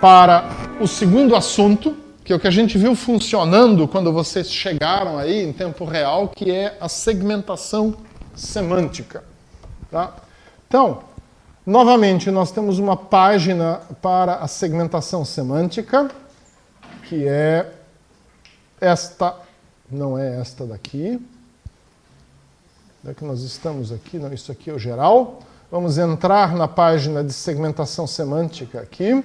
para o segundo assunto, que é o que a gente viu funcionando quando vocês chegaram aí em tempo real, que é a segmentação semântica. Tá? Então, novamente, nós temos uma página para a segmentação semântica, que é esta, não é esta daqui. Onde é que nós estamos aqui? Não, isso aqui é o geral. Vamos entrar na página de segmentação semântica aqui.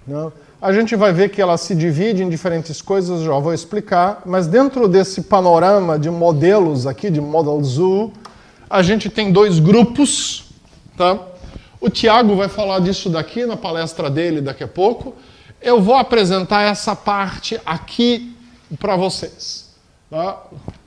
Não. A gente vai ver que ela se divide em diferentes coisas, já vou explicar, mas dentro desse panorama de modelos aqui, de Model Zoo, a gente tem dois grupos. Tá? O Tiago vai falar disso daqui na palestra dele daqui a pouco. Eu vou apresentar essa parte aqui para vocês. Tá?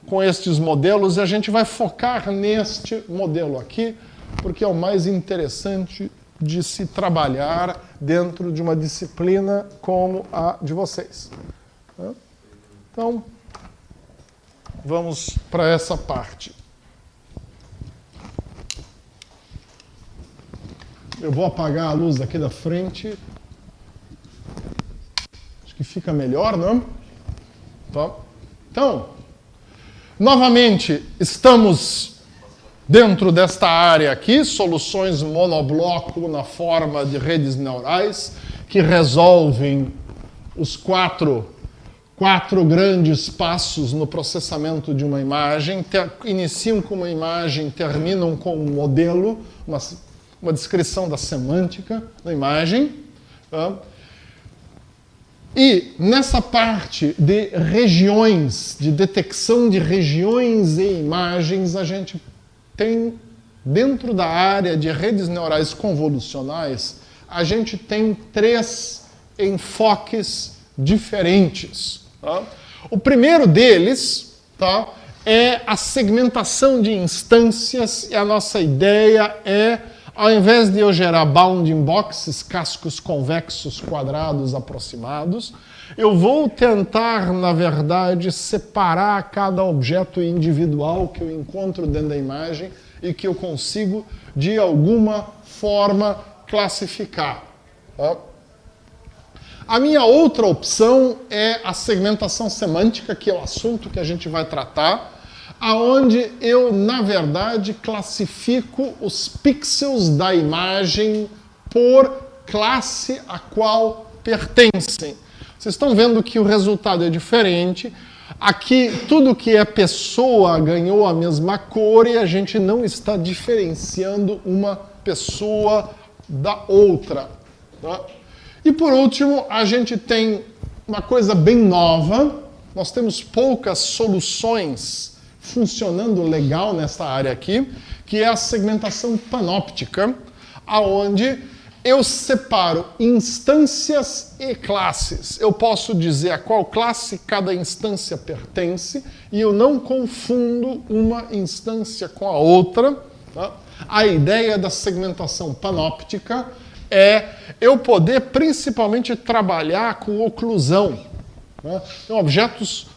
Com estes modelos, e a gente vai focar neste modelo aqui, porque é o mais interessante de se trabalhar dentro de uma disciplina como a de vocês. Tá? Então, vamos para essa parte. Eu vou apagar a luz aqui da frente. Acho que fica melhor, não? Tá? Então, novamente, estamos dentro desta área aqui, soluções monobloco na forma de redes neurais, que resolvem os quatro grandes passos no processamento de uma imagem, iniciam com uma imagem, terminam com um modelo, uma descrição da semântica da imagem. Tá? E nessa parte de regiões, de detecção de regiões e imagens, a gente tem, dentro da área de redes neurais convolucionais, a gente tem três enfoques diferentes. Tá? O primeiro deles, tá, é a segmentação de instâncias, e a nossa ideia é, ao invés de eu gerar bounding boxes, cascos convexos quadrados aproximados, eu vou tentar, na verdade, separar cada objeto individual que eu encontro dentro da imagem e que eu consigo, de alguma forma, classificar. Tá? A minha outra opção é a segmentação semântica, que é o assunto que a gente vai tratar, aonde eu, na verdade, classifico os pixels da imagem por classe a qual pertencem. Vocês estão vendo que o resultado é diferente. Aqui, tudo que é pessoa ganhou a mesma cor e a gente não está diferenciando uma pessoa da outra. Tá? E, por último, a gente tem uma coisa bem nova. Nós temos poucas soluções funcionando legal nessa área aqui, que é a segmentação panóptica, aonde eu separo instâncias e classes. Eu posso dizer a qual classe cada instância pertence e eu não confundo uma instância com a outra. Tá? A ideia da segmentação panóptica é eu poder principalmente trabalhar com oclusão. Tá? Então, objetos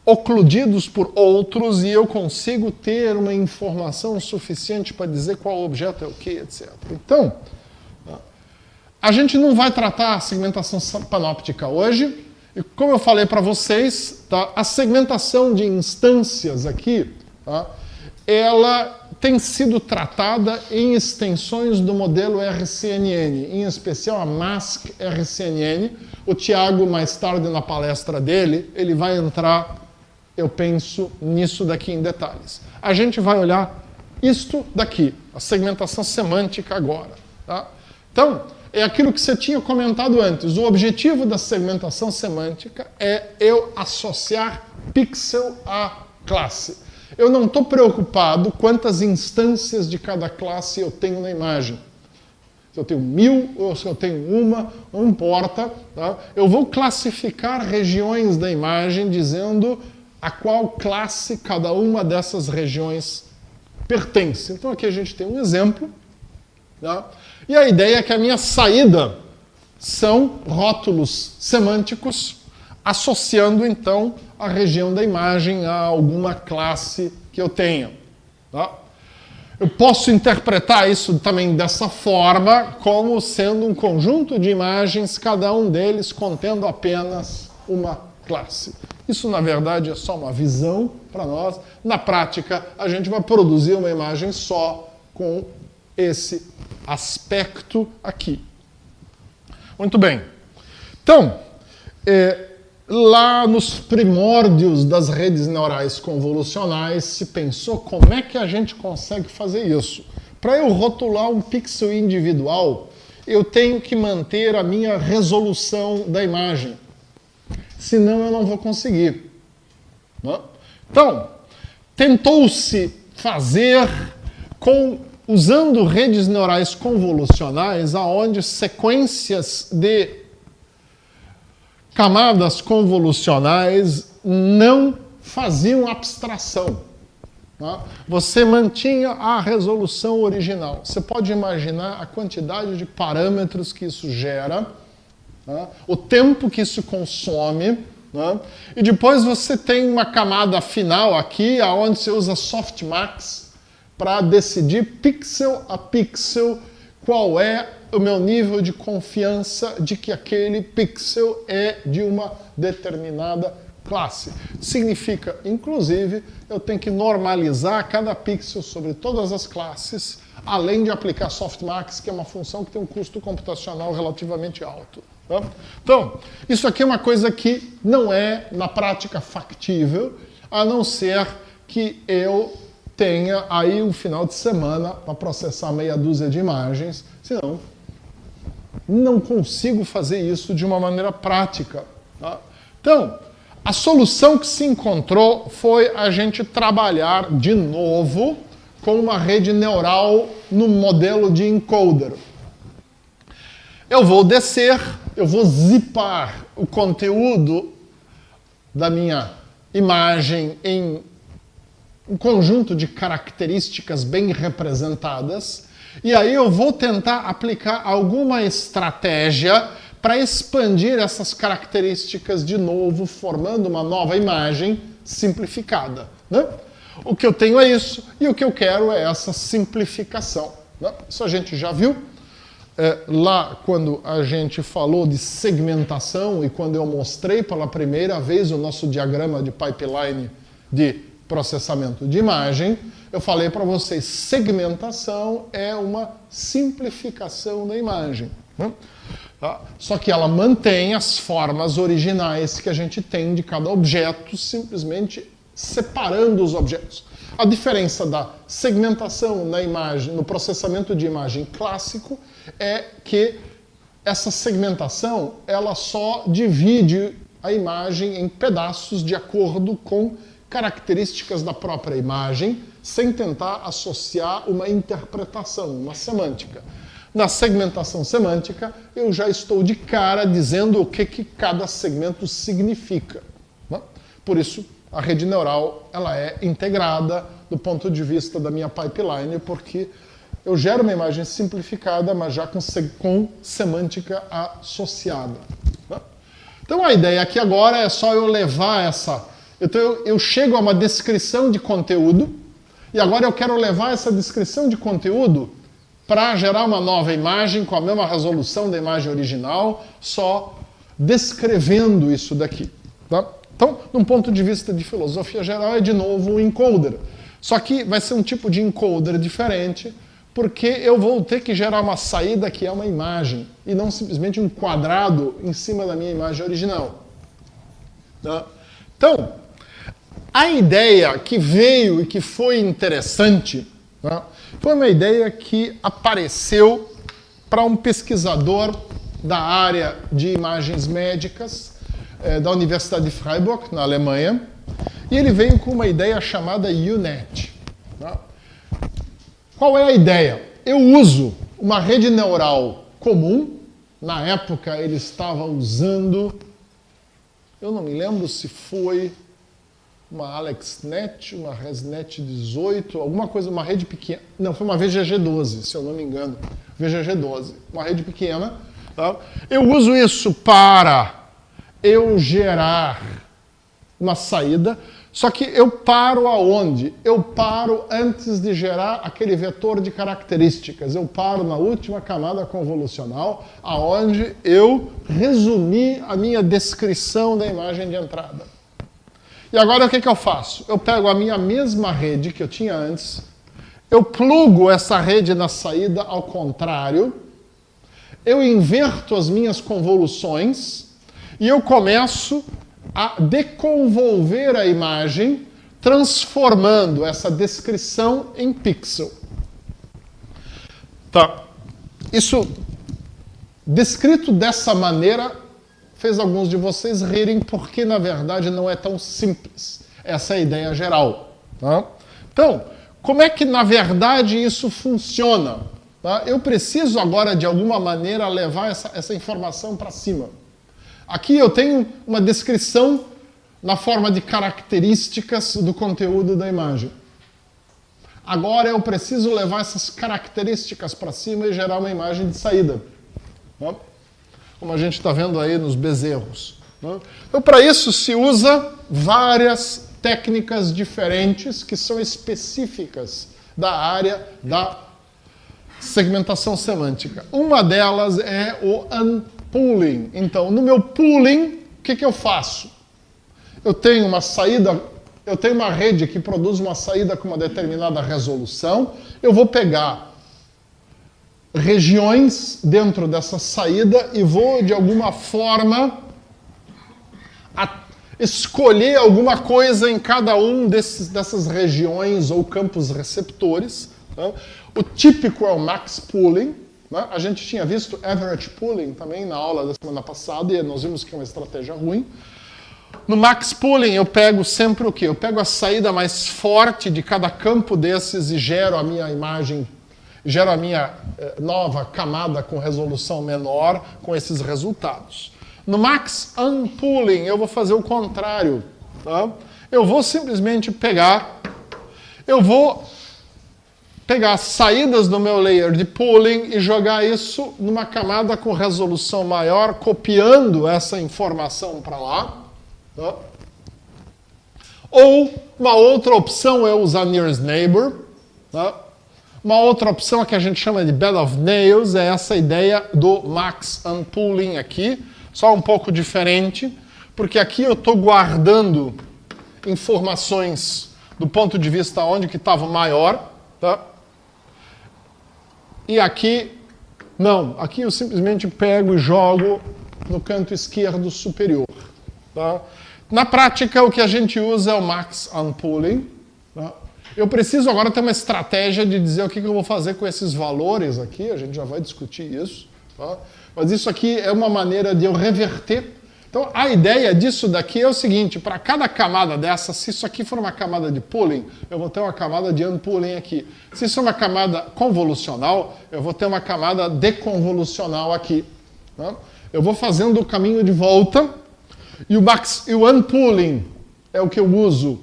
ocludidos por outros e eu consigo ter uma informação suficiente para dizer qual objeto é o que, etc. Então, a gente não vai tratar a segmentação panóptica hoje, e como eu falei para vocês, tá, a segmentação de instâncias aqui, tá, ela tem sido tratada em extensões do modelo RCNN, em especial a MASC-RCNN. O Tiago, mais tarde na palestra dele, ele vai entrar, eu penso, nisso daqui em detalhes. A gente vai olhar isto daqui, a segmentação semântica agora. Tá? Então, é aquilo que você tinha comentado antes. O objetivo da segmentação semântica é eu associar pixel à classe. Eu não estou preocupado quantas instâncias de cada classe eu tenho na imagem. Se eu tenho 1000 ou se eu tenho uma, não importa. Tá? Eu vou classificar regiões da imagem dizendo a qual classe cada uma dessas regiões pertence. Então aqui a gente tem um exemplo. Tá? E a ideia é que a minha saída são rótulos semânticos, associando então a região da imagem a alguma classe que eu tenha. Tá? Eu posso interpretar isso também dessa forma, como sendo um conjunto de imagens, cada um deles contendo apenas uma classe. Isso, na verdade, é só uma visão para nós. Na prática, a gente vai produzir uma imagem só com esse aspecto aqui. Muito bem. Então, lá nos primórdios das redes neurais convolucionais, se pensou como é que a gente consegue fazer isso. Para eu rotular um pixel individual, eu tenho que manter a minha resolução da imagem. Senão eu não vou conseguir. Então, tentou-se fazer usando redes neurais convolucionais, aonde sequências de camadas convolucionais não faziam abstração. Você mantinha a resolução original. Você pode imaginar a quantidade de parâmetros que isso gera, o tempo que isso consome, e depois você tem uma camada final aqui, onde você usa softmax para decidir pixel a pixel qual é o meu nível de confiança de que aquele pixel é de uma determinada classe. Significa, inclusive, eu tenho que normalizar cada pixel sobre todas as classes, além de aplicar softmax, que é uma função que tem um custo computacional relativamente alto. Então, isso aqui é uma coisa que não é, na prática, factível, a não ser que eu tenha aí um final de semana para processar meia dúzia de imagens, senão não consigo fazer isso de uma maneira prática. Então, a solução que se encontrou foi a gente trabalhar de novo com uma rede neural no modelo de encoder. Eu vou descer, eu vou zipar o conteúdo da minha imagem em um conjunto de características bem representadas, e aí eu vou tentar aplicar alguma estratégia para expandir essas características de novo, formando uma nova imagem simplificada. O que eu tenho é isso, e o que eu quero é essa simplificação. Isso a gente já viu. Lá, quando a gente falou de segmentação e quando eu mostrei pela primeira vez o nosso diagrama de pipeline de processamento de imagem, eu falei para vocês, segmentação é uma simplificação da imagem. Só que ela mantém as formas originais que a gente tem de cada objeto, simplesmente separando os objetos. A diferença da segmentação na imagem, no processamento de imagem clássico, é que essa segmentação ela só divide a imagem em pedaços de acordo com características da própria imagem, sem tentar associar uma interpretação, uma semântica. Na segmentação semântica, eu já estou de cara dizendo o que cada segmento significa. Por isso, a rede neural ela é integrada do ponto de vista da minha pipeline, porque eu gero uma imagem simplificada, mas já com semântica associada. Então a ideia aqui agora é só eu levar essa... Então eu chego a uma descrição de conteúdo, e agora eu quero levar essa descrição de conteúdo para gerar uma nova imagem com a mesma resolução da imagem original, só descrevendo isso daqui. Então, num ponto de vista de filosofia geral, é de novo um encoder. Só que vai ser um tipo de encoder diferente, porque eu vou ter que gerar uma saída que é uma imagem, e não simplesmente um quadrado em cima da minha imagem original. Então, a ideia que veio e que foi interessante, foi uma ideia que apareceu para um pesquisador da área de imagens médicas, da Universidade de Freiburg, na Alemanha, e ele veio com uma ideia chamada U-Net. Qual é a ideia? Eu uso uma rede neural comum, na época ele estava usando, eu não me lembro se foi uma AlexNet, uma ResNet 18, alguma coisa, uma rede pequena, não, foi uma VGG12, se eu não me engano, VGG12, uma rede pequena. Eu uso isso para eu gerar uma saída, Só que eu paro aonde? Eu paro antes de gerar aquele vetor de características. Eu paro na última camada convolucional, aonde eu resumi a minha descrição da imagem de entrada. E agora o que eu faço? Eu pego a minha mesma rede que eu tinha antes, eu plugo essa rede na saída ao contrário, eu inverto as minhas convoluções e eu começo a deconvolver a imagem, transformando essa descrição em pixel. Tá. Isso, descrito dessa maneira, fez alguns de vocês rirem, porque na verdade não é tão simples. Essa é a ideia geral. Tá? Então, como é que na verdade isso funciona? Tá? Eu preciso agora, de alguma maneira, levar essa informação para cima. Aqui eu tenho uma descrição na forma de características do conteúdo da imagem. Agora eu preciso levar essas características para cima e gerar uma imagem de saída. Né? Como a gente está vendo aí nos bezerros. Né? Então, para isso se usa várias técnicas diferentes que são específicas da área da segmentação semântica. Uma delas é o unpooling. Então, no meu pooling, o que eu faço? Eu tenho uma saída, eu tenho uma rede que produz uma saída com uma determinada resolução. Eu vou pegar regiões dentro dessa saída e vou, de alguma forma, escolher alguma coisa em cada um dessas regiões ou campos receptores. Tá? O típico é o max pooling. Né? A gente tinha visto average pooling também na aula da semana passada e nós vimos que é uma estratégia ruim. No max pooling eu pego sempre o quê? Eu pego a saída mais forte de cada campo desses e gero a minha imagem, gero a minha nova camada com resolução menor com esses resultados. No max unpooling eu vou fazer o contrário. Tá? Eu vou simplesmente pegar as saídas do meu layer de pooling e jogar isso numa camada com resolução maior, copiando essa informação para lá. Tá? Ou uma outra opção é usar nearest neighbor. Tá? Uma outra opção que a gente chama de bed of nails é essa ideia do max unpooling aqui, só um pouco diferente, porque aqui eu estou guardando informações do ponto de vista onde que estava maior. Tá? E aqui, não. Aqui eu simplesmente pego e jogo no canto esquerdo superior. Tá? Na prática, o que a gente usa é o max unpooling. Tá? Eu preciso agora ter uma estratégia de dizer o que eu vou fazer com esses valores aqui. A gente já vai discutir isso. Tá? Mas isso aqui é uma maneira de eu reverter. Então, a ideia disso daqui é o seguinte, para cada camada dessa, se isso aqui for uma camada de pooling, eu vou ter uma camada de unpooling aqui. Se isso é uma camada convolucional, eu vou ter uma camada deconvolucional aqui. Tá? Eu vou fazendo o caminho de volta, e o unpooling é o que eu uso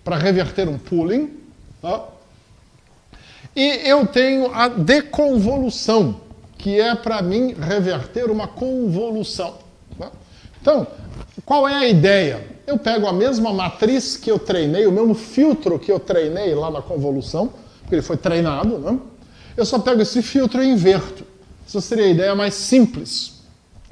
para reverter um pooling. Tá? E eu tenho a deconvolução, que é para mim reverter uma convolução. Então, qual é a ideia? Eu pego a mesma matriz que eu treinei, o mesmo filtro que eu treinei lá na convolução, porque ele foi treinado, né? Eu só pego esse filtro e inverto. Essa seria a ideia mais simples.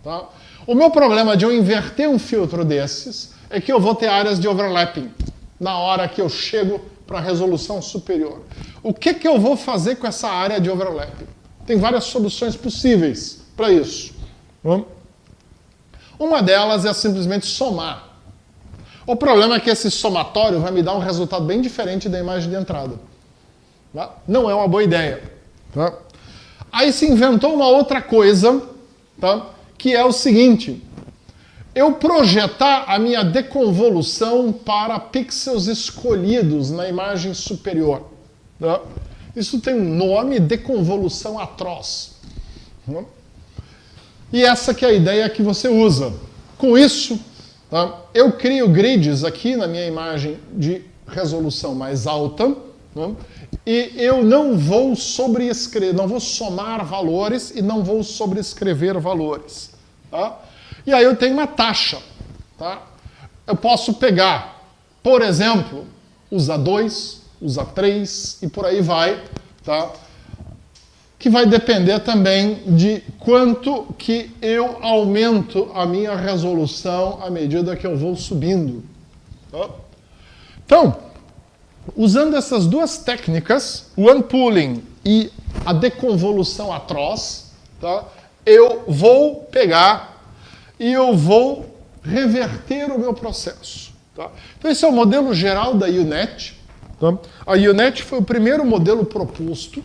Tá? O meu problema de eu inverter um filtro desses é que eu vou ter áreas de overlapping na hora que eu chego para a resolução superior. O que eu vou fazer com essa área de overlapping? Tem várias soluções possíveis para isso. Uma delas é simplesmente somar. O problema é que esse somatório vai me dar um resultado bem diferente da imagem de entrada. Tá? Não é uma boa ideia. Tá? Aí se inventou uma outra coisa, tá? Que é o seguinte. Eu projetar a minha deconvolução para pixels escolhidos na imagem superior. Tá? Isso tem um nome, deconvolução atroz. Tá? E essa que é a ideia que você usa. Com isso, tá, eu crio grids aqui na minha imagem de resolução mais alta, tá, e eu não vou sobreescrever, não vou somar valores e não vou sobrescrever valores. Tá? E aí eu tenho uma taxa. Tá? Eu posso pegar por exemplo, usa 2, usa 3 e por aí vai, tá? Que vai depender também de quanto que eu aumento a minha resolução à medida que eu vou subindo. Tá? Então, usando essas duas técnicas, o unpooling e a deconvolução atroz, tá? Eu vou pegar e eu vou reverter o meu processo. Tá? Então, esse é o modelo geral da UNet. Tá? A UNet foi o primeiro modelo proposto.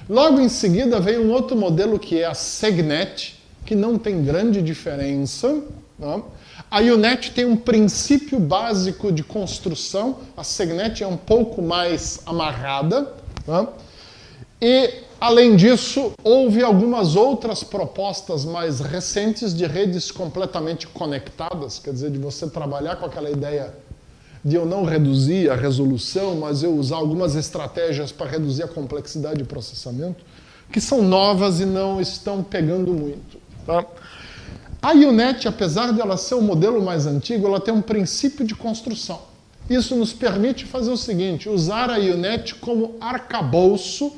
Logo em seguida veio um outro modelo que é a SegNet, que não tem grande diferença. Tá? A UNet tem um princípio básico de construção, a SegNet é um pouco mais amarrada. Tá? E, além disso, houve algumas outras propostas mais recentes de redes completamente conectadas, quer dizer, de você trabalhar com aquela ideia de eu não reduzir a resolução, mas eu usar algumas estratégias para reduzir a complexidade de processamento, que são novas e não estão pegando muito. Tá? A UNet, apesar de ela ser um modelo mais antigo, ela tem um princípio de construção. Isso nos permite fazer o seguinte, usar a UNet como arcabouço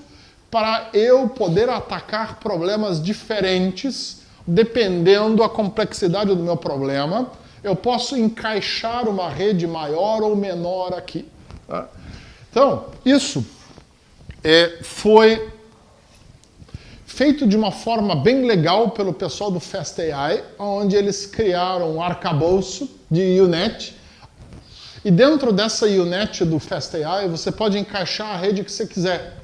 para eu poder atacar problemas diferentes, dependendo da complexidade do meu problema. Eu posso encaixar uma rede maior ou menor aqui. Tá? Então, isso foi feito de uma forma bem legal pelo pessoal do FastAI, onde eles criaram um arcabouço de UNet. E dentro dessa UNet do FastAI, você pode encaixar a rede que você quiser.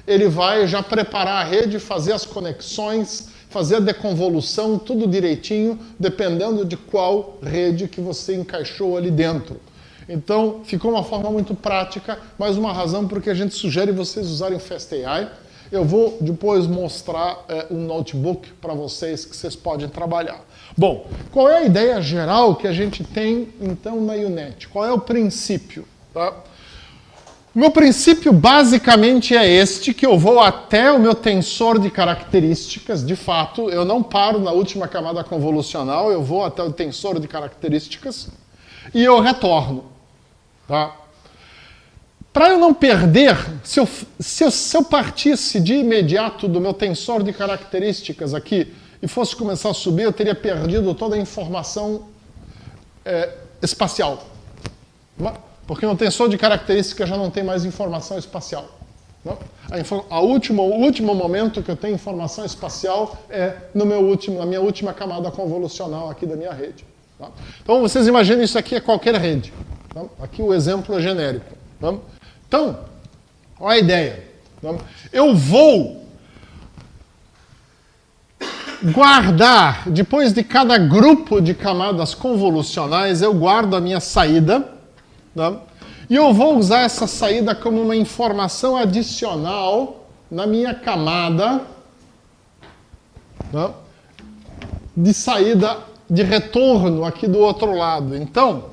Ele vai já preparar a rede, fazer as conexões, fazer a deconvolução, tudo direitinho, dependendo de qual rede que você encaixou ali dentro. Então, ficou uma forma muito prática, mais uma razão porque a gente sugere vocês usarem o FastAI. Eu vou depois mostrar um notebook para vocês que vocês podem trabalhar. Bom, qual é a ideia geral que a gente tem, então, na UNet? Qual é o princípio? Tá? O meu princípio basicamente é este, que eu vou até o meu tensor de características, de fato, eu não paro na última camada convolucional, eu vou até o tensor de características e eu retorno. Tá? Para eu não perder, se eu partisse de imediato do meu tensor de características aqui e fosse começar a subir, eu teria perdido toda a informação espacial. Porque no tensor de características já não tem mais informação espacial. Não? O último momento que eu tenho informação espacial é na minha última camada convolucional aqui da minha rede. Tá? Então, vocês imaginem isso aqui é qualquer rede. Tá? Aqui o exemplo é genérico. Tá? Então, olha a ideia. Tá? Eu vou guardar, depois de cada grupo de camadas convolucionais, eu guardo a minha saída. Tá? E eu vou usar essa saída como uma informação adicional na minha camada, tá? De saída de retorno aqui do outro lado. Então,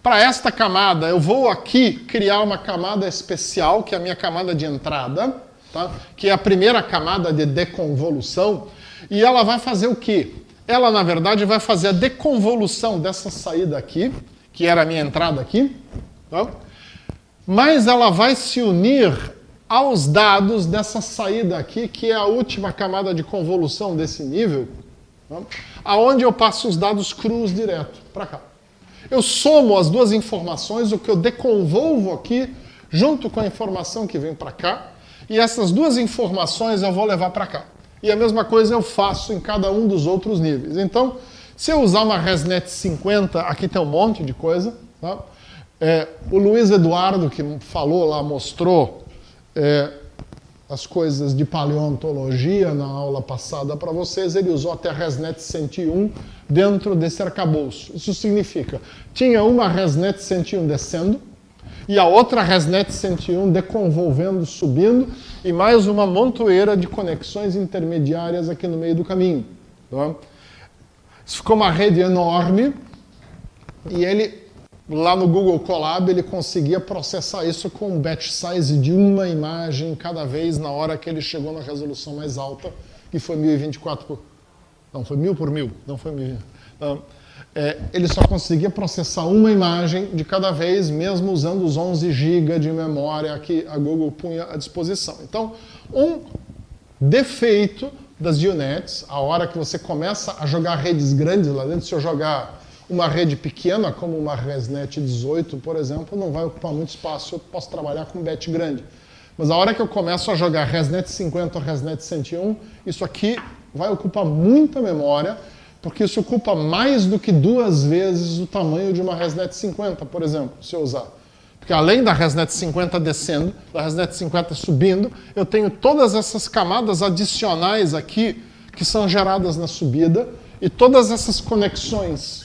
para esta camada, eu vou aqui criar uma camada especial, que é a minha camada de entrada, tá? Que é a primeira camada de deconvolução, e ela vai fazer o quê? Ela, na verdade, vai fazer a deconvolução dessa saída aqui, que era a minha entrada aqui, tá? Mas ela vai se unir aos dados dessa saída aqui, que é a última camada de convolução desse nível, tá? Aonde eu passo os dados crus direto para cá. Eu somo as duas informações, o que eu deconvolvo aqui, junto com a informação que vem para cá, e essas duas informações eu vou levar para cá. E a mesma coisa eu faço em cada um dos outros níveis. Então, se eu usar uma ResNet 50, aqui tem um monte de coisa. Tá? O Luiz Eduardo, que falou lá, mostrou as coisas de paleontologia na aula passada para vocês, ele usou até a ResNet 101 dentro desse arcabouço. Isso significa, tinha uma ResNet 101 descendo, e a outra ResNet 101 deconvolvendo, subindo, e mais uma montoeira de conexões intermediárias aqui no meio do caminho. Tá? Isso ficou uma rede enorme, e ele, lá no Google Colab, ele conseguia processar isso com um batch size de uma imagem cada vez na hora que ele chegou na resolução mais alta, que foi 1024 por... Não, foi 1000 por 1000, não foi 1000. Não. ele só conseguia processar uma imagem de cada vez, mesmo usando os 11 GB de memória que a Google punha à disposição. Então, um defeito das UNets, a hora que você começa a jogar redes grandes lá dentro, se eu jogar uma rede pequena, como uma ResNet 18, por exemplo, não vai ocupar muito espaço, eu posso trabalhar com bet grande. Mas a hora que eu começo a jogar ResNet 50 ou ResNet 101, isso aqui vai ocupar muita memória, porque isso ocupa mais do que 2 vezes o tamanho de uma ResNet 50, por exemplo, se eu usar. Porque além da ResNet 50 descendo, da ResNet 50 subindo, eu tenho todas essas camadas adicionais aqui que são geradas na subida e todas essas conexões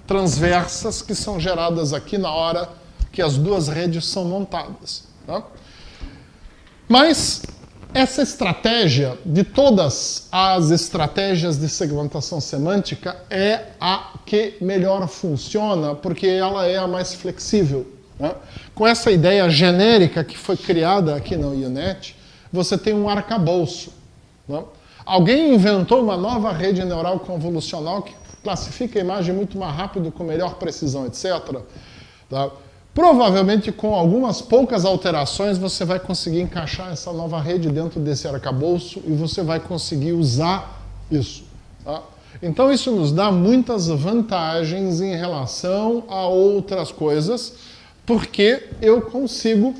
transversas que são geradas aqui na hora que as duas redes são montadas. Tá? Mas essa estratégia, de todas as estratégias de segmentação semântica, é a que melhor funciona, porque ela é a mais flexível. Né? Com essa ideia genérica que foi criada aqui na UNet, você tem um arcabouço. Né? Alguém inventou uma nova rede neural convolucional que classifica a imagem muito mais rápido, com melhor precisão, etc. Tá? Provavelmente, com algumas poucas alterações, você vai conseguir encaixar essa nova rede dentro desse arcabouço e você vai conseguir usar isso. Tá? Então, isso nos dá muitas vantagens em relação a outras coisas, porque eu consigo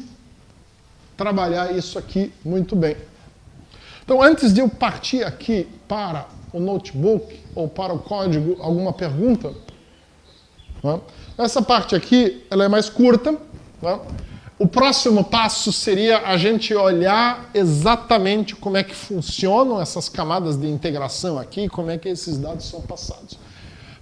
trabalhar isso aqui muito bem. Então, antes de eu partir aqui para o notebook ou para o código, alguma pergunta? Tá? Essa parte aqui, ela é mais curta. Tá? O próximo passo seria a gente olhar exatamente como é que funcionam essas camadas de integração aqui, como é que esses dados são passados.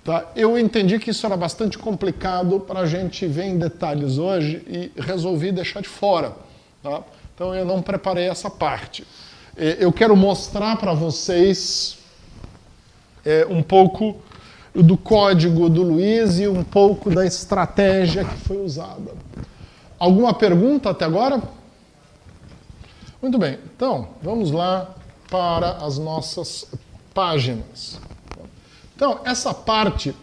Tá? Eu entendi que isso era bastante complicado para a gente ver em detalhes hoje e resolvi deixar de fora. Tá? Então eu não preparei essa parte. Eu quero mostrar para vocês um pouco do código do Luiz e um pouco da estratégia que foi usada. Alguma pergunta até agora? Muito bem, então vamos lá para as nossas páginas. Então, essa parte,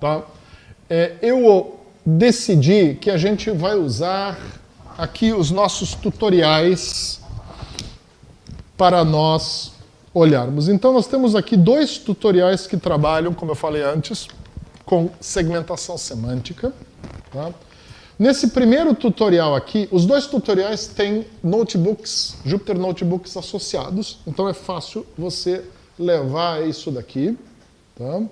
tá, eu decidi que a gente vai usar aqui os nossos tutoriais para nós olharmos. Então, nós temos aqui 2 tutoriais que trabalham, como eu falei antes, com segmentação semântica. Tá? Nesse primeiro tutorial aqui, os 2 tutoriais têm notebooks, Jupyter Notebooks associados, então é fácil você levar isso daqui. Tá?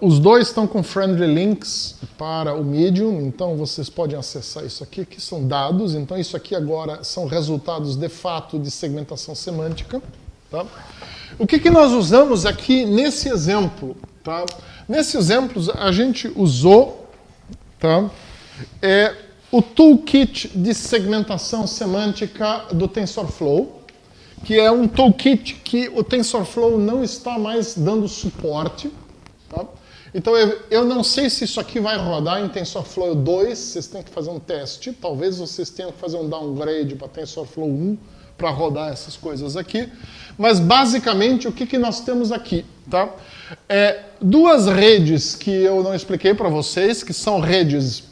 Os 2 estão com friendly links para o Medium, então vocês podem acessar isso aqui, que são dados. Então isso aqui agora são resultados de fato de segmentação semântica. Tá? O que nós usamos aqui nesse exemplo? Tá? Nesse exemplo a gente usou, tá, o toolkit de segmentação semântica do TensorFlow, que é um toolkit que o TensorFlow não está mais dando suporte. Tá? Então, eu não sei se isso aqui vai rodar em TensorFlow 2, vocês têm que fazer um teste, talvez vocês tenham que fazer um downgrade para TensorFlow 1 para rodar essas coisas aqui, mas basicamente o que nós temos aqui? Tá? 2 redes que eu não expliquei para vocês, que são redes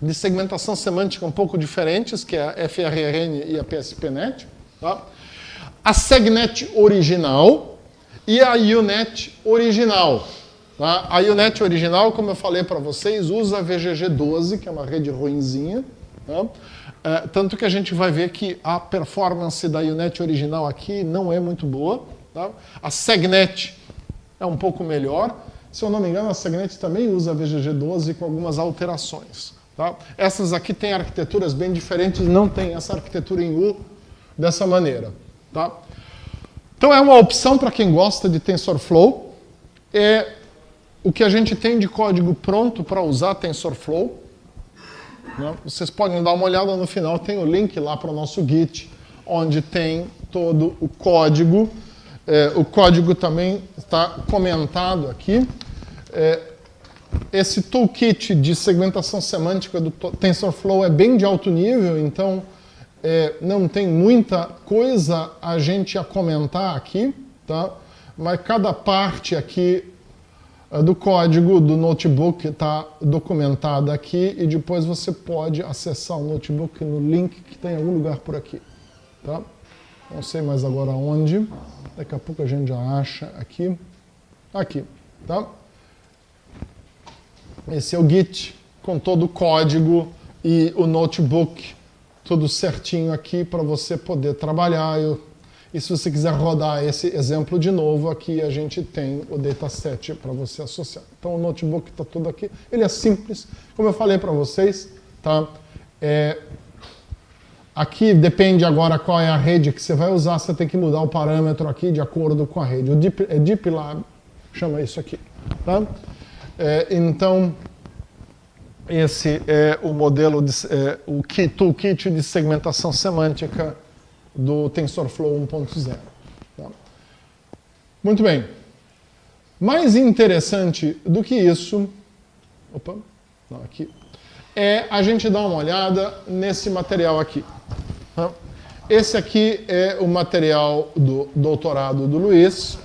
de segmentação semântica um pouco diferentes, que é a FRRN e a PSPNet. Tá? A SegNet original e a UNet original. Tá? A UNet original, como eu falei para vocês, usa a VGG12, que é uma rede ruinzinha. Tá? Tanto que a gente vai ver que a performance da UNet original aqui não é muito boa. Tá? A SegNet é um pouco melhor. Se eu não me engano, a SegNet também usa a VGG12 com algumas alterações. Tá? Essas aqui têm arquiteturas bem diferentes, não tem essa arquitetura em U dessa maneira. Tá? Então é uma opção para quem gosta de TensorFlow. O que a gente tem de código pronto para usar TensorFlow. Né? Vocês podem dar uma olhada no final, tem o link lá para o nosso Git, onde tem todo o código. O código também está comentado aqui. esse toolkit de segmentação semântica do TensorFlow é bem de alto nível, então não tem muita coisa a gente a comentar aqui, tá? Mas cada parte aqui do código do notebook está documentada aqui e depois você pode acessar o notebook no link que tem em algum lugar por aqui, tá? Não sei mais agora onde, daqui a pouco a gente já acha aqui, tá? Esse é o Git com todo o código e o notebook tudo certinho aqui para você poder trabalhar. E se você quiser rodar esse exemplo de novo, aqui a gente tem o dataset para você associar. Então o notebook está tudo aqui. Ele é simples, como eu falei para vocês, tá? Aqui depende agora qual é a rede que você vai usar, você tem que mudar o parâmetro aqui de acordo com a rede. O Deep Lab chama isso aqui, tá? Então, esse é o modelo, o toolkit de segmentação semântica do TensorFlow 1.0. Tá? Muito bem. Mais interessante do que isso, é a gente dar uma olhada nesse material aqui. Tá? Esse aqui é o material do doutorado do Luiz.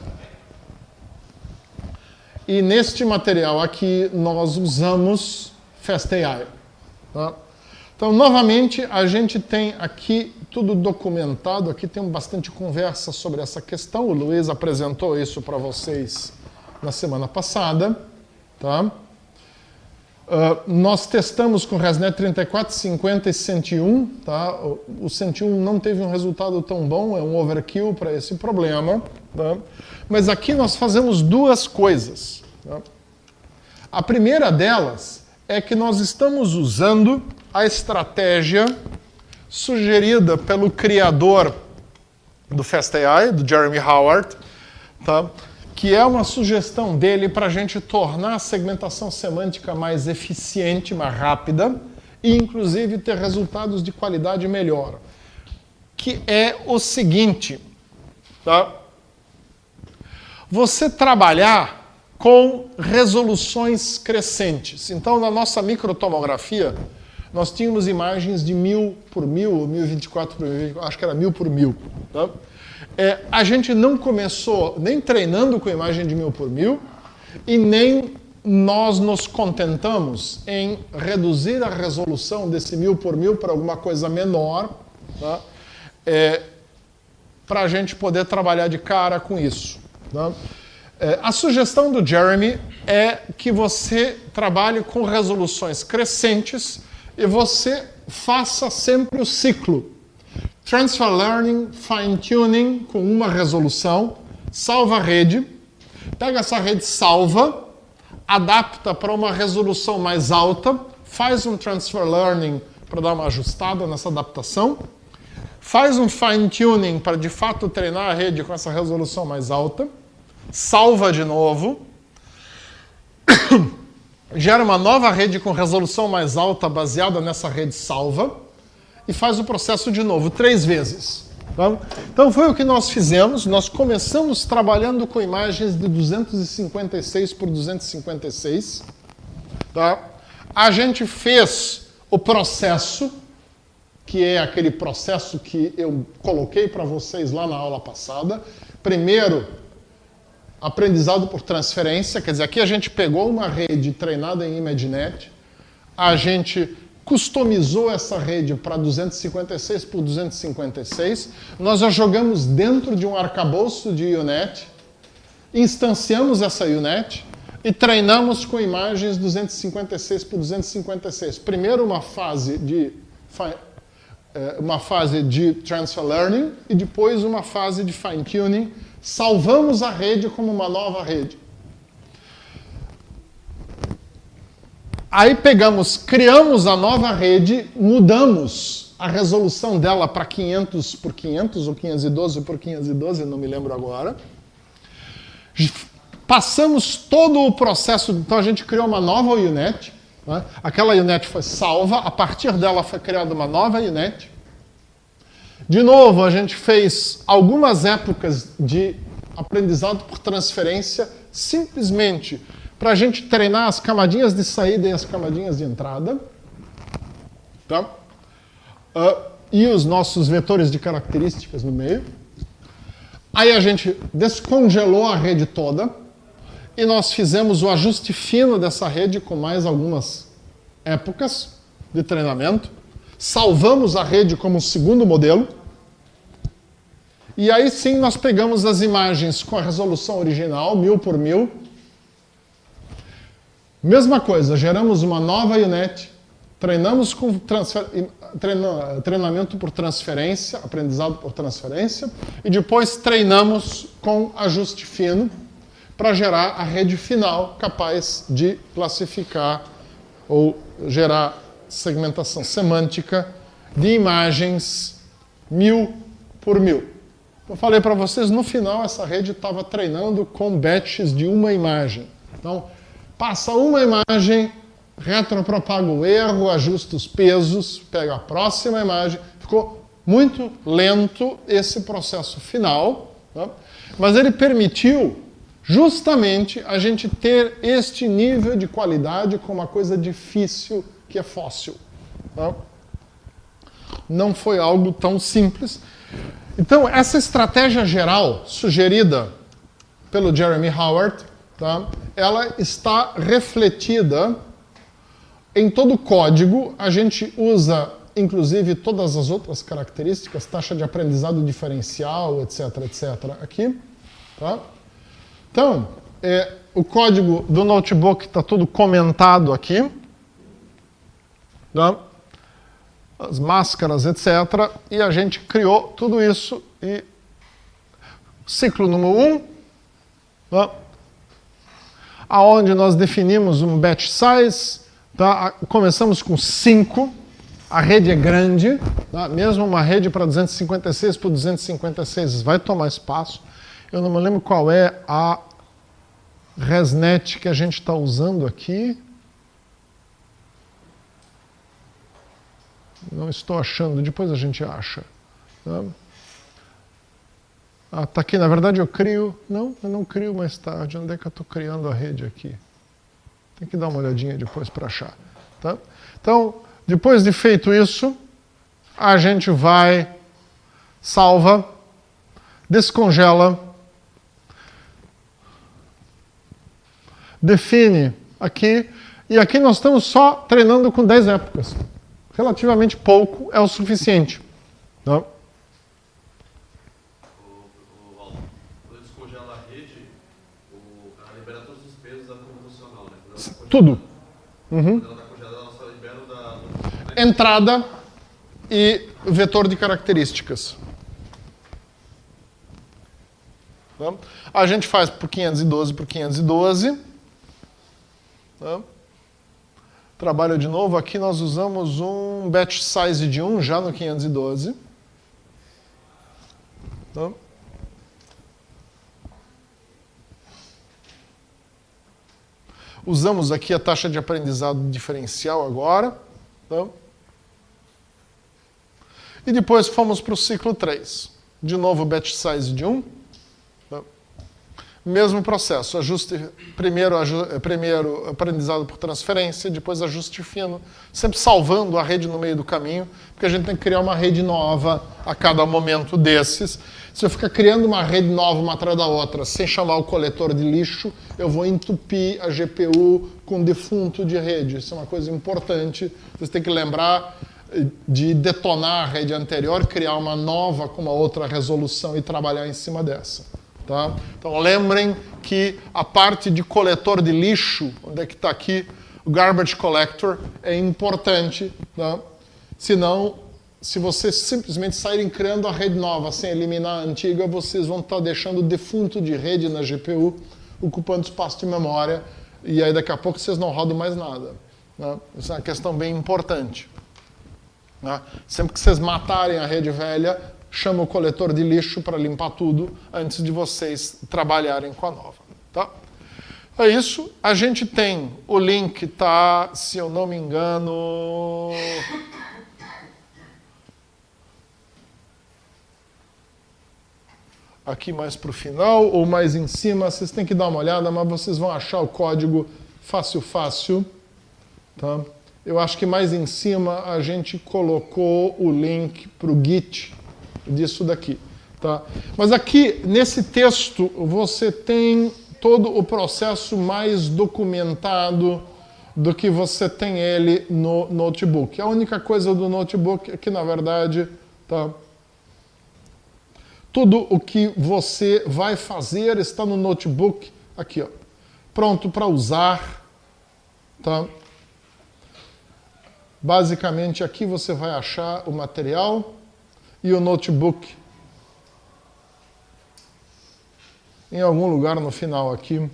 E neste material aqui nós usamos FastAI. Tá? Então, novamente, a gente tem aqui tudo documentado. Aqui tem bastante conversa sobre essa questão. O Luiz apresentou isso para vocês na semana passada. Tá? Nós testamos com ResNet 34, 50 e 101. Tá? O 101 não teve um resultado tão bom, é um overkill para esse problema. Tá? Mas aqui nós fazemos duas coisas. Tá? A primeira delas é que nós estamos usando a estratégia sugerida pelo criador do FastAI, do Jeremy Howard, tá? Que é uma sugestão dele para a gente tornar a segmentação semântica mais eficiente, mais rápida e, inclusive, ter resultados de qualidade melhor. Que é o seguinte, tá? Você trabalhar com resoluções crescentes. Então, na nossa microtomografia, nós tínhamos imagens de 1000 por 1000, ou 1024 por 1000, acho que era 1000 por 1000. Tá? A gente não começou nem treinando com imagem de 1000 por 1000, e nem nós nos contentamos em reduzir a resolução desse 1000 por 1000 para alguma coisa menor, tá? Para a gente poder trabalhar de cara com isso. Tá? A sugestão do Jeremy é que você trabalhe com resoluções crescentes e você faça sempre o ciclo. Transfer Learning, Fine Tuning com uma resolução, salva a rede, pega essa rede salva, adapta para uma resolução mais alta, faz um Transfer Learning para dar uma ajustada nessa adaptação, faz um Fine Tuning para de fato treinar a rede com essa resolução mais alta, salva de novo, gera uma nova rede com resolução mais alta baseada nessa rede salva e faz o processo de novo, 3 vezes. Tá? Então foi o que nós fizemos. Nós começamos trabalhando com imagens de 256 por 256. Tá? A gente fez o processo, que é aquele processo que eu coloquei para vocês lá na aula passada. Primeiro, aprendizado por transferência, quer dizer, aqui a gente pegou uma rede treinada em ImageNet, a gente customizou essa rede para 256 por 256, nós a jogamos dentro de um arcabouço de UNet, instanciamos essa UNet e treinamos com imagens 256 por 256. Primeiro uma fase de Transfer Learning e depois uma fase de Fine Tuning. Salvamos a rede como uma nova rede. Aí criamos a nova rede, mudamos a resolução dela para 500 por 500 ou 512 por 512, não me lembro agora. Passamos todo o processo, então a gente criou uma nova UNet. Né? Aquela UNet foi salva, a partir dela foi criada uma nova UNet. De novo, a gente fez algumas épocas de aprendizado por transferência, simplesmente para a gente treinar as camadinhas de saída e as camadinhas de entrada. Tá? E os nossos vetores de características no meio. Aí a gente descongelou a rede toda e nós fizemos o ajuste fino dessa rede com mais algumas épocas de treinamento. Salvamos a rede como segundo modelo. E aí sim nós pegamos as imagens com a resolução original, 1000 por 1000. Mesma coisa, geramos uma nova UNet, treinamos com treinamento por transferência, aprendizado por transferência, e depois treinamos com ajuste fino para gerar a rede final capaz de classificar ou gerar segmentação semântica de imagens 1000 por 1000. Eu falei para vocês, no final essa rede estava treinando com batches de uma imagem. Então, passa uma imagem, retropropaga o erro, ajusta os pesos, pega a próxima imagem. Ficou muito lento esse processo final, tá? Mas ele permitiu justamente a gente ter este nível de qualidade com uma coisa difícil que é fóssil. Tá? Não foi algo tão simples. Então, essa estratégia geral sugerida pelo Jeremy Howard, tá? Ela está refletida em todo o código. A gente usa, inclusive, todas as outras características, taxa de aprendizado diferencial, etc, etc, aqui. Tá? Então, o código do notebook está tudo comentado aqui. Tá? As máscaras, etc. E a gente criou tudo isso. E ciclo número 1, tá? Aonde nós definimos um batch size. Tá? Começamos com 5. A rede é grande. Tá? Mesmo uma rede para 256 por 256 vai tomar espaço. Eu não me lembro qual é a ResNet que a gente está usando aqui. Não estou achando, depois a gente acha. Tá? Ah, tá aqui, na verdade eu crio. Não, eu não crio mais tarde. Onde é que eu estou criando a rede aqui? Tem que dar uma olhadinha depois para achar. Tá? Então, depois de feito isso, a gente vai, salva, descongela, define aqui, e aqui nós estamos só treinando com 10 épocas. Relativamente pouco é o suficiente. Tá? Quando descongela a rede, ela libera todos os pesos da convolucional, né? Tudo. Quando ela está congelada, ela só libera o da... Entrada e vetor de características. Tá? A gente faz por 512 por 512. Tá? Trabalho de novo. Aqui nós usamos um batch size de 1 já no 512. Tá? Usamos aqui a taxa de aprendizado diferencial agora. Tá? E depois fomos para o ciclo 3. De novo, batch size de 1. Tá? Mesmo processo. Ajuste, primeiro aprendizado por transferência, depois ajuste fino. Sempre salvando a rede no meio do caminho, porque a gente tem que criar uma rede nova a cada momento desses. Se eu ficar criando uma rede nova uma atrás da outra, sem chamar o coletor de lixo, eu vou entupir a GPU com defunto de rede. Isso é uma coisa importante. Você tem que lembrar de detonar a rede anterior, criar uma nova com uma outra resolução e trabalhar em cima dessa. Tá? Então lembrem que a parte de coletor de lixo, onde é que está aqui, o garbage collector, é importante. Tá? Senão, se vocês simplesmente saírem criando a rede nova sem eliminar a antiga, vocês vão estar deixando defunto de rede na GPU, ocupando espaço de memória, e aí daqui a pouco vocês não rodam mais nada. Tá? Isso é uma questão bem importante. Tá? Sempre que vocês matarem a rede velha, chama o coletor de lixo para limpar tudo antes de vocês trabalharem com a nova. Tá? É isso. A gente tem o link, tá, se eu não me engano... aqui mais para o final ou mais em cima, vocês têm que dar uma olhada, mas vocês vão achar o código fácil. Tá? Eu acho que mais em cima a gente colocou o link para o Git disso daqui. Tá? Mas aqui, nesse texto, você tem todo o processo mais documentado do que você tem ele no notebook. A única coisa do notebook é que, na verdade, tá, tudo o que você vai fazer está no notebook, aqui, ó, pronto para usar. Tá? Basicamente, aqui você vai achar o material e o notebook em algum lugar no final aqui.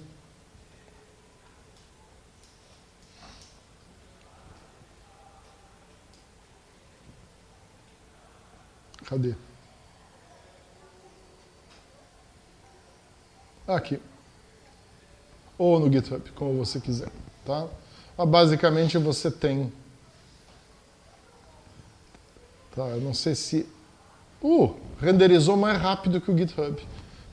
Cadê? Aqui. Ou no GitHub, como você quiser. Tá? Mas basicamente você tem... Tá, eu não sei se... renderizou mais rápido que o GitHub.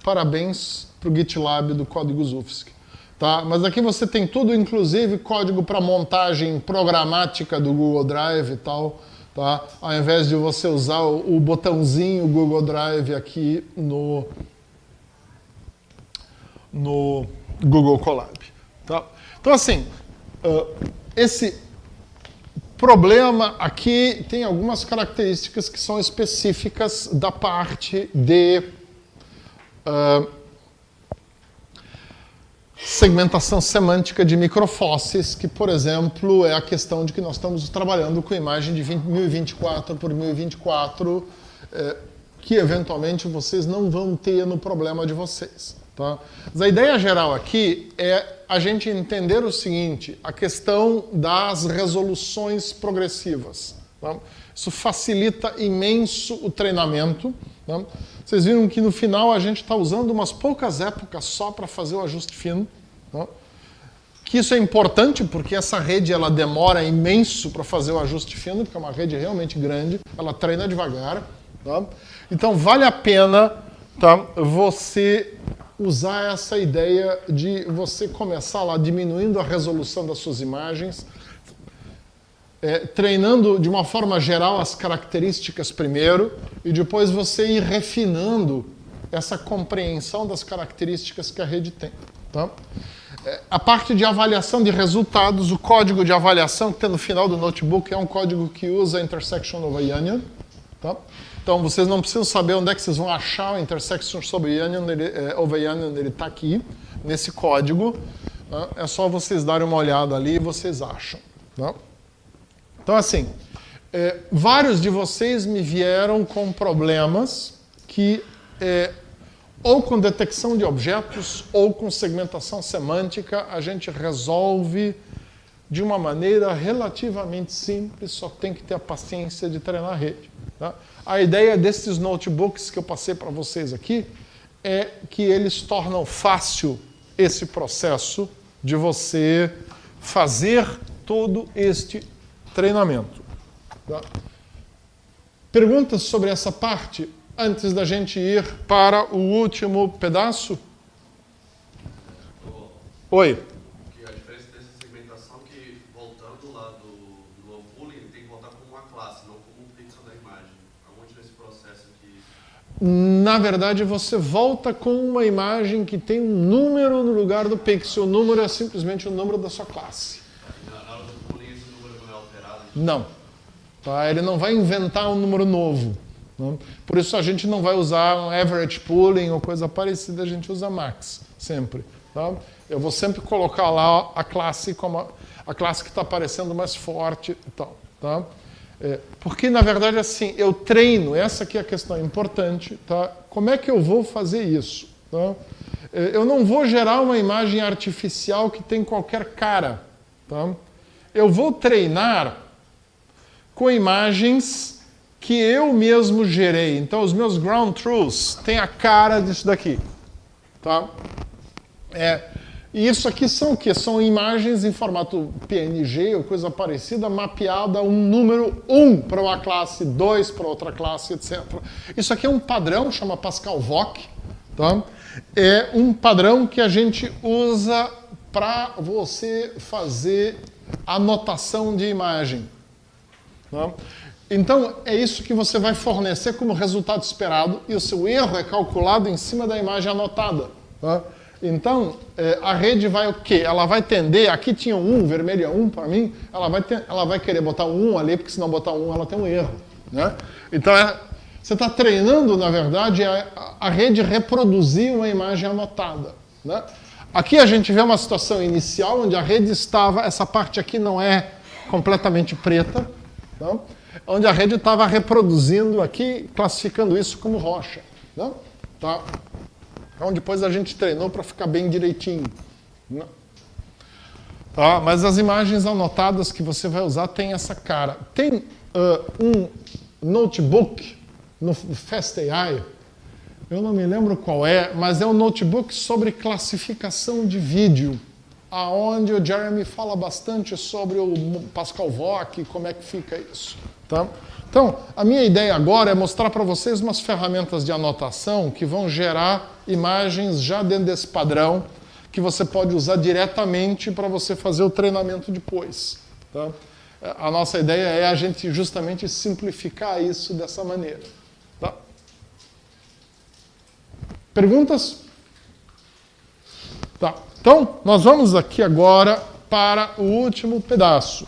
Parabéns para o GitLab do Códigos UFSC. Tá? Mas aqui você tem tudo, inclusive código para montagem programática do Google Drive e tal. Tá? Ao invés de você usar o botãozinho Google Drive aqui no Google Colab. Tá? Então, assim, esse problema aqui tem algumas características que são específicas da parte de segmentação semântica de microfósseis, que, por exemplo, é a questão de que nós estamos trabalhando com imagem de 1024 por 1024, que eventualmente vocês não vão ter no problema de vocês. Tá? Mas a ideia geral aqui é a gente entender o seguinte, a questão das resoluções progressivas. Tá? Isso facilita imenso o treinamento. Tá? Vocês viram que no final a gente está usando umas poucas épocas só para fazer o ajuste fino. Tá? Que isso é importante porque essa rede ela demora imenso para fazer o ajuste fino, porque é uma rede realmente grande, ela treina devagar. Tá? Então vale a pena, tá, você usar essa ideia de você começar lá diminuindo a resolução das suas imagens, treinando de uma forma geral as características primeiro e depois você ir refinando essa compreensão das características que a rede tem. Tá? A parte de avaliação de resultados, o código de avaliação que tem no final do notebook é um código que usa intersection over union. Tá? Então vocês não precisam saber onde é que vocês vão achar o intersection over union, ele está aqui, nesse código. Tá? É só vocês darem uma olhada ali e vocês acham. Tá? Então, assim, vários de vocês me vieram com problemas que, ou com detecção de objetos, ou com segmentação semântica, a gente resolve de uma maneira relativamente simples, só tem que ter a paciência de treinar a rede. Tá? A ideia desses notebooks que eu passei para vocês aqui é que eles tornam fácil esse processo de você fazer todo este treinamento. Tá? Perguntas sobre essa parte antes da gente ir para o último pedaço? Oi. Que a diferença dessa segmentação é que, voltando lá do low pooling, ele tem que voltar como uma classe, não como um pixel da imagem. Aonde nesse processo aqui? Na verdade, você volta com uma imagem que tem um número no lugar do pixel. O número é simplesmente o número da sua classe. Na hora do pooling, esse número não é alterado? Não. Tá? Ele não vai inventar um número novo. Não? Por isso a gente não vai usar um average pooling ou coisa parecida, a gente usa max, sempre. Tá? Eu vou sempre colocar lá a classe como a classe que está aparecendo mais forte e tal. Tá? Porque, na verdade, assim, eu treino, essa aqui é a questão importante. Tá? Como é que eu vou fazer isso? Tá? Eu não vou gerar uma imagem artificial que tem qualquer cara. Tá? Eu vou treinar com imagens que eu mesmo gerei. Então, os meus ground truths têm a cara disso daqui. Tá? E isso aqui são o quê? São imagens em formato PNG ou coisa parecida, mapeada um número 1 para uma classe, 2 para outra classe, etc. Isso aqui é um padrão, chama Pascal VOC. Tá? É um padrão que a gente usa para você fazer anotação de imagem. Tá? Então, é isso que você vai fornecer como resultado esperado e o seu erro é calculado em cima da imagem anotada. Tá? Então, a rede vai o quê? Ela vai tender, aqui tinha um 1, vermelho é 1 para mim, ela vai querer botar um 1 ali, porque se não botar um 1 ela tem um erro. Né? Então, você está treinando, na verdade, a rede reproduzir uma imagem anotada. Né? Aqui a gente vê uma situação inicial onde a rede estava, essa parte aqui não é completamente preta, tá? Onde a rede estava reproduzindo aqui, classificando isso como rocha. Né? Tá? Então depois a gente treinou para ficar bem direitinho. Né? Tá? Mas as imagens anotadas que você vai usar tem essa cara. Tem um notebook no FastAI, eu não me lembro qual é, mas é um notebook sobre classificação de vídeo, aonde o Jeremy fala bastante sobre o Pascal Vock, como é que fica isso. Tá? Então, a minha ideia agora é mostrar para vocês umas ferramentas de anotação que vão gerar imagens já dentro desse padrão, que você pode usar diretamente para você fazer o treinamento depois. Tá? A nossa ideia é a gente justamente simplificar isso dessa maneira. Tá? Perguntas? Tá. Então, nós vamos aqui agora para o último pedaço,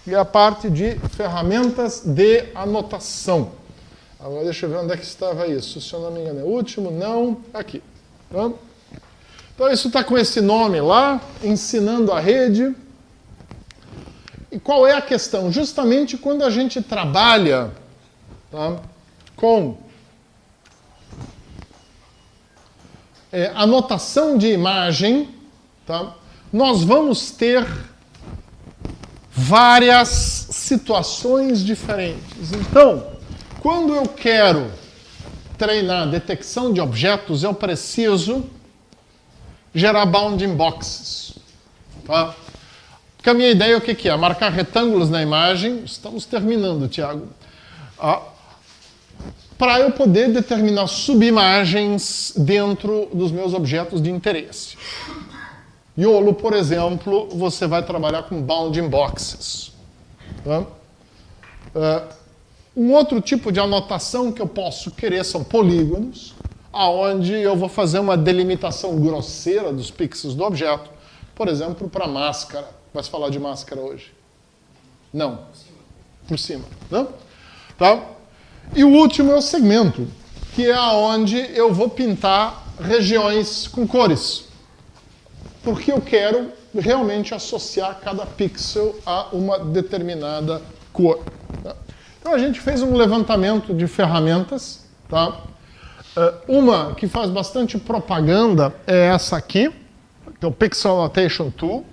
que é a parte de ferramentas de anotação. Agora deixa eu ver onde é que estava isso. Se eu não me engano, é o último? Não, aqui. Tá? Então, isso está com esse nome lá, ensinando a rede. E qual é a questão? Justamente quando a gente trabalha, tá, com anotação de imagem, tá, nós vamos ter várias situações diferentes. Então, quando eu quero treinar detecção de objetos, eu preciso gerar bounding boxes. Tá? Porque a minha ideia é o que é? Marcar retângulos na imagem. Estamos terminando, Tiago. Para eu poder determinar subimagens dentro dos meus objetos de interesse. YOLO, por exemplo, você vai trabalhar com bounding boxes. Tá? Um outro tipo de anotação que eu posso querer são polígonos, aonde eu vou fazer uma delimitação grosseira dos pixels do objeto, por exemplo, para máscara. Vai se falar de máscara hoje? Não. Por cima. Não? Tá? E o último é o segmento, que é onde eu vou pintar regiões com cores. Porque eu quero realmente associar cada pixel a uma determinada cor. Tá? Então a gente fez um levantamento de ferramentas. Tá? Uma que faz bastante propaganda é essa aqui, que é o Pixel Annotation Tool.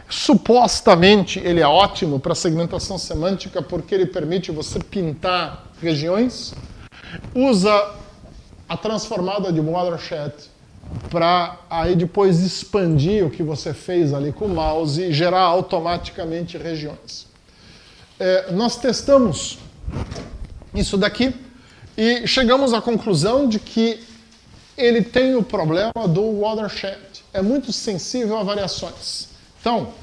Supostamente ele é ótimo para segmentação semântica porque ele permite você pintar regiões. Usa a transformada de watershed para aí depois expandir o que você fez ali com o mouse e gerar automaticamente regiões. Nós testamos isso daqui e chegamos à conclusão de que ele tem o problema do watershed. É muito sensível a variações. Então,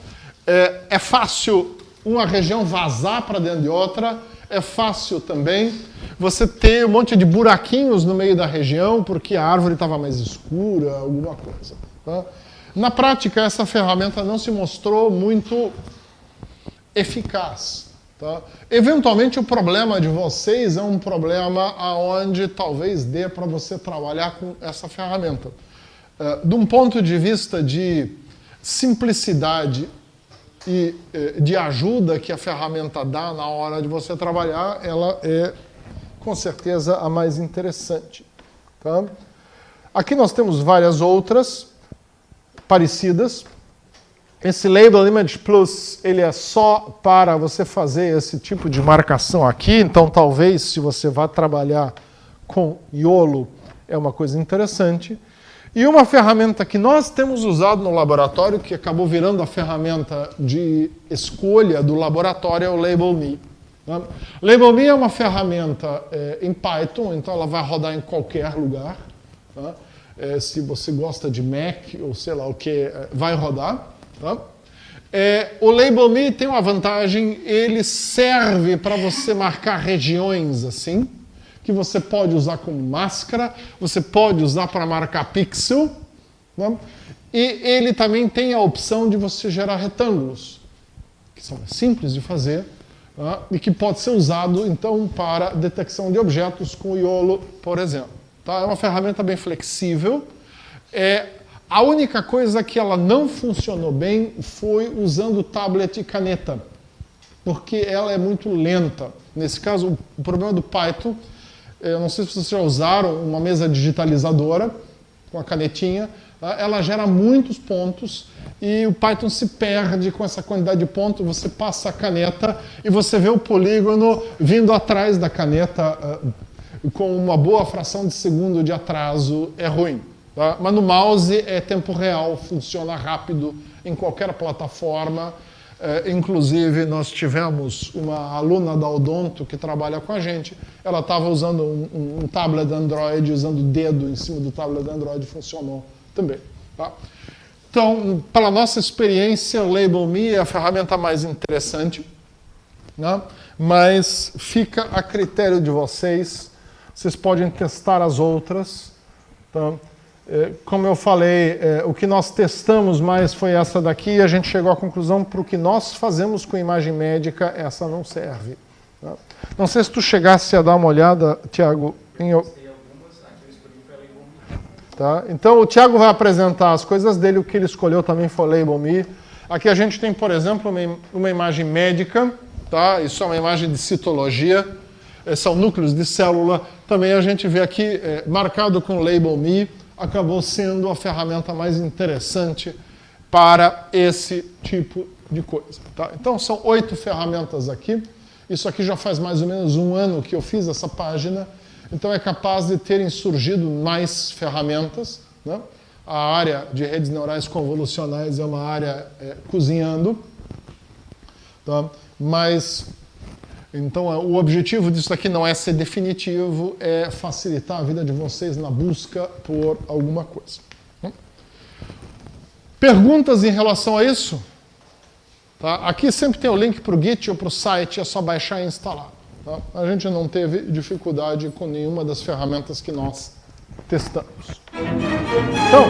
é fácil uma região vazar para dentro de outra, é fácil também você ter um monte de buraquinhos no meio da região porque a árvore estava mais escura, alguma coisa. Tá? Na prática, essa ferramenta não se mostrou muito eficaz. Tá? Eventualmente, o problema de vocês é um problema onde talvez dê para você trabalhar com essa ferramenta. De um ponto de vista de simplicidade e de ajuda que a ferramenta dá na hora de você trabalhar, ela é, com certeza, a mais interessante. Tá? Aqui nós temos várias outras parecidas. Esse Label Image Plus, ele é só para você fazer esse tipo de marcação aqui, então talvez se você vai trabalhar com YOLO é uma coisa interessante. E uma ferramenta que nós temos usado no laboratório, que acabou virando a ferramenta de escolha do laboratório, é o LabelMe. Né? LabelMe é uma ferramenta em Python, então ela vai rodar em qualquer lugar. Tá? se você gosta de Mac ou sei lá o que, vai rodar. Tá? O Label Me tem uma vantagem, ele serve para você marcar regiões assim, que você pode usar como máscara, você pode usar para marcar pixel, né? E ele também tem a opção de você gerar retângulos, que são simples de fazer, né? E que pode ser usado então para detecção de objetos com o YOLO, por exemplo. Tá? É uma ferramenta bem flexível. A única coisa que ela não funcionou bem foi usando tablet e caneta, porque ela é muito lenta. Nesse caso, o problema do Python, eu não sei se vocês já usaram uma mesa digitalizadora com a canetinha, ela gera muitos pontos e o Python se perde com essa quantidade de pontos. Você passa a caneta e você vê o polígono vindo atrás da caneta com uma boa fração de segundo de atraso, é ruim. Tá? Mas no mouse é tempo real, funciona rápido em qualquer plataforma. Inclusive, nós tivemos uma aluna da Odonto que trabalha com a gente. Ela estava usando um tablet Android, usando o dedo em cima do tablet Android, funcionou também. Tá? Então, pela nossa experiência, o Label Me é a ferramenta mais interessante, né? Mas fica a critério de vocês. Vocês podem testar as outras. Tá? Como eu falei, o que nós testamos mais foi essa daqui e a gente chegou à conclusão para o que nós fazemos com imagem médica, essa não serve. Tá? Não sei se tu chegasse a dar uma olhada, Tiago. Tá? Então o Tiago vai apresentar as coisas dele, o que ele escolheu também foi Label Me. Aqui a gente tem, por exemplo, uma imagem médica, tá? Isso é uma imagem de citologia, são núcleos de célula. Também a gente vê aqui marcado com Label Me, acabou sendo a ferramenta mais interessante para esse tipo de coisa. Tá? Então são 8 ferramentas aqui. Isso aqui já faz mais ou menos um ano que eu fiz essa página. Então é capaz de terem surgido mais ferramentas, né? A área de redes neurais convolucionais é uma área cozinhando. Tá? Mas, então, o objetivo disso aqui não é ser definitivo, é facilitar a vida de vocês na busca por alguma coisa. Perguntas em relação a isso? Tá? Aqui sempre tem o link para o Git ou para o site, é só baixar e instalar. Tá? A gente não teve dificuldade com nenhuma das ferramentas que nós testamos. Então,